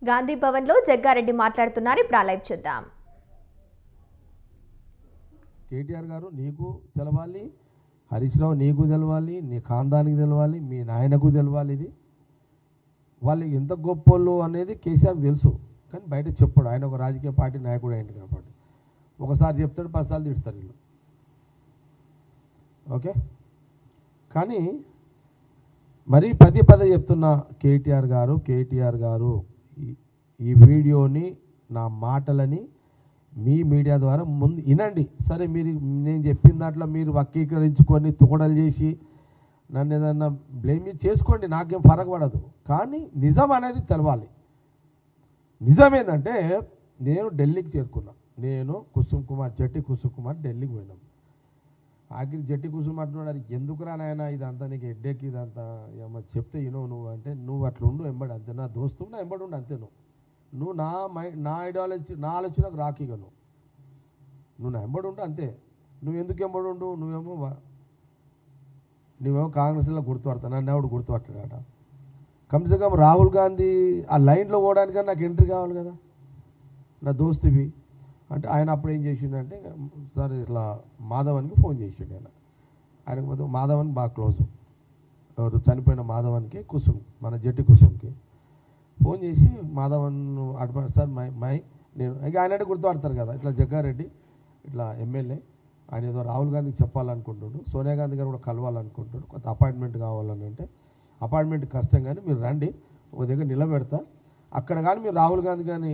గాంధీ భవన్లో జగ్గారెడ్డి మాట్లాడుతున్నారు. ఇప్పుడు ఆ లైవ్ చూద్దాం. కేటీఆర్ గారు నీకు తెలవాలి, హరీష్ రావు నీకు తెలవాలి, నీ ఖాందానికి తెలవాలి, మీ నాయనకు తెలవాలి. ఇది వాళ్ళు ఎంత గొప్పోళ్ళు అనేది కేసీఆర్కి తెలుసు, కానీ బయట చెప్పాడు. ఆయన ఒక రాజకీయ పార్టీ నాయకుడు అయింది కాబట్టి ఒకసారి చెప్తాడు, 10 సార్లు తిడతారు వీళ్ళు. ఓకే, కానీ మరీ పదే చెప్తున్న కేటీఆర్ గారు ఈ వీడియోని, నా మాటలని మీ మీడియా ద్వారా ముందు వినండి. సరే, మీరు నేను చెప్పిన దాంట్లో మీరు వక్రీకరించుకొని తుకడలు చేసి నన్ను ఏదన్నా బ్లేమ్ చేసుకోండి, నాకేం ఫరక్ పడదు. కానీ నిజం అనేది తెలవాలి. నిజం ఏంటంటే, నేను ఢిల్లీకి చేరుకున్నా. నేను జట్టి కుసుమ్ కుమార్ ఢిల్లీకి పోయినాం. ఆఖరి జట్టి కుసుమ్ అంటున్నాడు, అది ఎందుకురా నాయన ఇదంతా, నీకు హెడ్డేక్ ఇదంతా ఏమో చెప్తే నువ్వు అంటే, నువ్వు అట్లా ఉండు ఎంబడి, అంతే నా దోస్తు నా ఎంబడి ఉండు అంతే. నువ్వు నా ఐడియాలజీ, నా ఆలోచనకు రాకిగా నువ్వు నా ఎంబడి ఉండు అంతే. నువ్వు ఎందుకు ఎంబడి ఉండు? నువ్వేమో కాంగ్రెస్లో గుర్తుపడతావు, నన్ను ఎవడు గుర్తుపట్టాడట. కమ్సే కమ్ రాహుల్ గాంధీ ఆ లైన్లో పోవడానికన్నా నాకు ఎంట్రీ కావాలి కదా, నా దోస్తువి అంటే. ఆయన అప్పుడు ఏం చేసిండంటే, సార్ ఇట్లా మాధవన్కి ఫోన్ చేసిండు. ఆయనకు మొత్తం మాధవన్ బాగా క్లోజు, ఎవరు చనిపోయిన మాధవన్కి, మన జట్టి కుసుమ్కి ఫోన్ చేసి, మాధవన్ అడ్వాన్స్ సార్ నేను ఇంకా ఆయన గుర్తుపడతారు కదా, ఇట్లా జగ్గారెడ్డి ఇట్లా ఎమ్మెల్యే, ఆయన ఏదో రాహుల్ గాంధీకి చెప్పాలనుకుంటున్నాడు, సోనియా గాంధీ గారు కూడా కలవాలనుకుంటున్నాడు, కొంత అపాయింట్మెంట్ కావాలని. అంటే అపాయింట్మెంట్ కష్టం, కానీ మీరు రండి, ఒక దగ్గర నిలబెడతా, అక్కడ కానీ మీరు రాహుల్ గాంధీ కానీ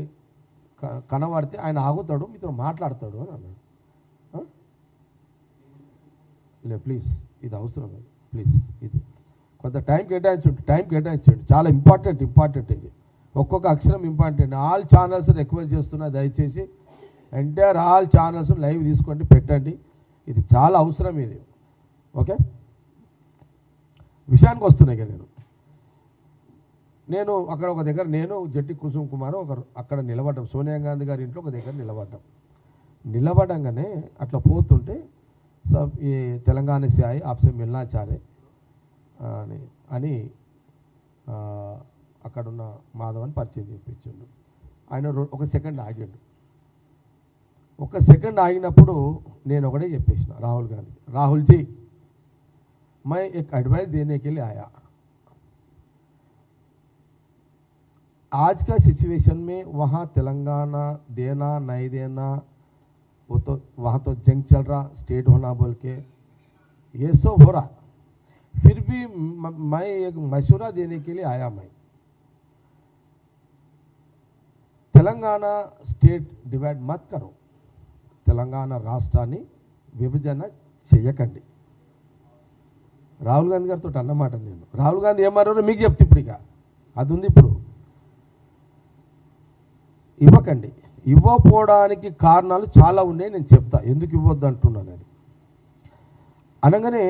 కనబడితే ఆయన ఆగుతాడు, మీతో మాట్లాడతాడు అని అన్నాడు. ప్లీజ్, ఇది అవసరం, ప్లీజ్ ఇది కొంత టైం కేటాయించండి, చాలా ఇంపార్టెంట్ ఇది, ఒక్కొక్క అక్షరం ఇంపార్టెంట్. ఆల్ ఛానల్స్ రిక్వెస్ట్ చేస్తున్నా, దయచేసి ఎంటైర్ ఆల్ ఛానల్స్ లైవ్ తీసుకోండి, పెట్టండి, ఇది చాలా అవసరం ఇది. ఓకే, విషయానికి వస్తున్నాయి కదా. నేను అక్కడ ఒక దగ్గర, నేను జట్టి కుసుమ్ కుమార్ అక్కడ నిలబడ్డాం, సోనియా గాంధీ గారి ఇంట్లో ఒక దగ్గర నిలబడంగానే అట్లా పోతుంటే, సబ్ ఈ తెలంగాణ సే ఆయే ఆప్సే మిల్నా చారే అని అక్కడున్న మాధవన్ పరిచయం చేయించాడు. ఆయన ఒక సెకండ్ ఆగాడు. ఒక సెకండ్ ఆగినప్పుడు నేను ఒకటే చెప్పేసిన రాహుల్ గాంధీ, రాहुल जी मैं एक एडवाइस देने के लिए आया. आज का सिचुएशन में वहाँ तेलंगाना देना नहीं देना, वो तो वहाँ तो जंग चल रहा, स्टेट होना बोल के ये सब हो रहा. फिर भी मैं एक मशवरा देने के लिए आया. मैं तेलंगाना स्टेट डिवाइड मत करो, తెలంగాణ రాష్ట్రాన్ని విభజన చేయకండి. రాహుల్ గాంధీ గారితో అన్నమాట నేను. రాహుల్ గాంధీ ఏమన్నారో మీకు చెప్తే, ఇప్పుడు ఇక అది ఉంది. ఇప్పుడు ఇవ్వకండి, ఇవ్వకపోవడానికి కారణాలు చాలా ఉన్నాయి, నేను చెప్తా ఎందుకు ఇవ్వద్దు అంటున్నాను. అది అనగానే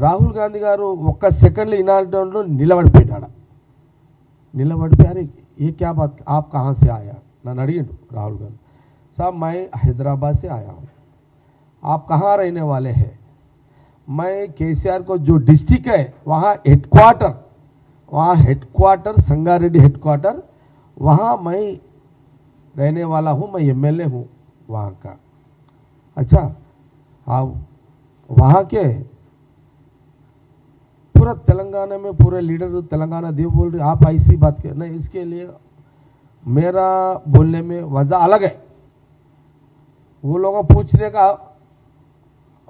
రాహుల్ గాంధీ గారు ఒక్క సెకండ్లో ఇనాలంలో నిలబడిపోయాడు. నిలబడిపోయారు, ఏ క్యా బాత్ ఆప్ కహాం సే ఆయా నన్ను అడిగిండు రాహుల్ గాంధీ. साहब मैं हैदराबाद से आया हूँ, आप कहाँ रहने वाले हैं? मैं केसीआर को जो डिस्ट्रिक्ट है वहाँ हेडक्वार्टर संगारेड्डी हेडक्वार्टर, वहाँ मैं रहने वाला हूँ, मैं एमएलए हूँ वहाँ का. अच्छा, आप वहाँ के पूरा तेलंगाना में पूरे लीडर तेलंगाना देव बोल रहे, आप ऐसी बात कर नहीं. इसके लिए मेरा बोलने में वजह अलग है, वो लोग पूछने का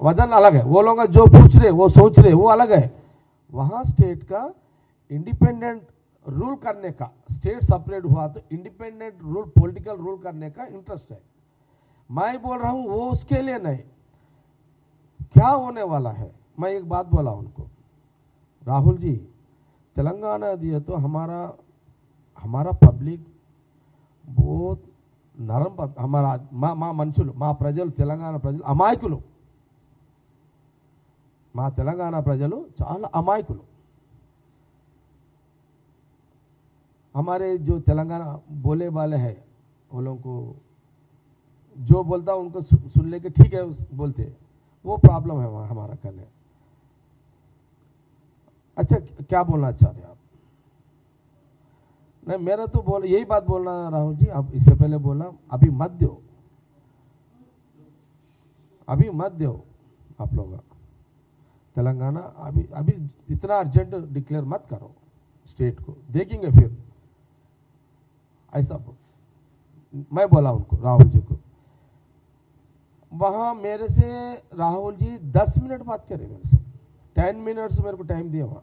वजन अलग है, वो लोग जो पूछ रहे वो सोच रहे वो अलग है. वहाँ स्टेट का इंडिपेंडेंट रूल करने का, स्टेट सेपरेट हुआ तो इंडिपेंडेंट रूल, पॉलिटिकल रूल करने का इंटरेस्ट है. मैं बोल रहा हूँ वो उसके लिए नहीं. क्या होने वाला है, मैं एक बात बोला उनको, राहुल जी तेलंगाना दिए तो हमारा पब्लिक बहुत నరం, మా మనుషులు, మా ప్రజలు, తెలంగాణ ప్రజలు అమాయకులు. మా తెలంగాణ ప్రజలు చాలా అమాయకులు. हमारे जो तेलंगाना बोले वाले हैं, वो लोगों को जो बोलता उनको सुन लेके ठीक है बोलते, वो प्रॉब्लम है हमारा करने. अच्छा, क्या बोलना चाह रहे आप? नहीं, मेरा तो बोल यही बात बोलना राहुल जी, आप इससे पहले बोला अभी मत दो, अभी मत दो आप लोग तेलंगाना, अभी अभी इतना अर्जेंट डिक्लेयर मत करो स्टेट को, देखेंगे फिर। ऐसा मैं बोला उनको, राहुल जी को, वहां मेरे से राहुल जी 10 मिनट बात करे मेरे से, 10 मिनट्स मेरे को टाइम दिया वहां।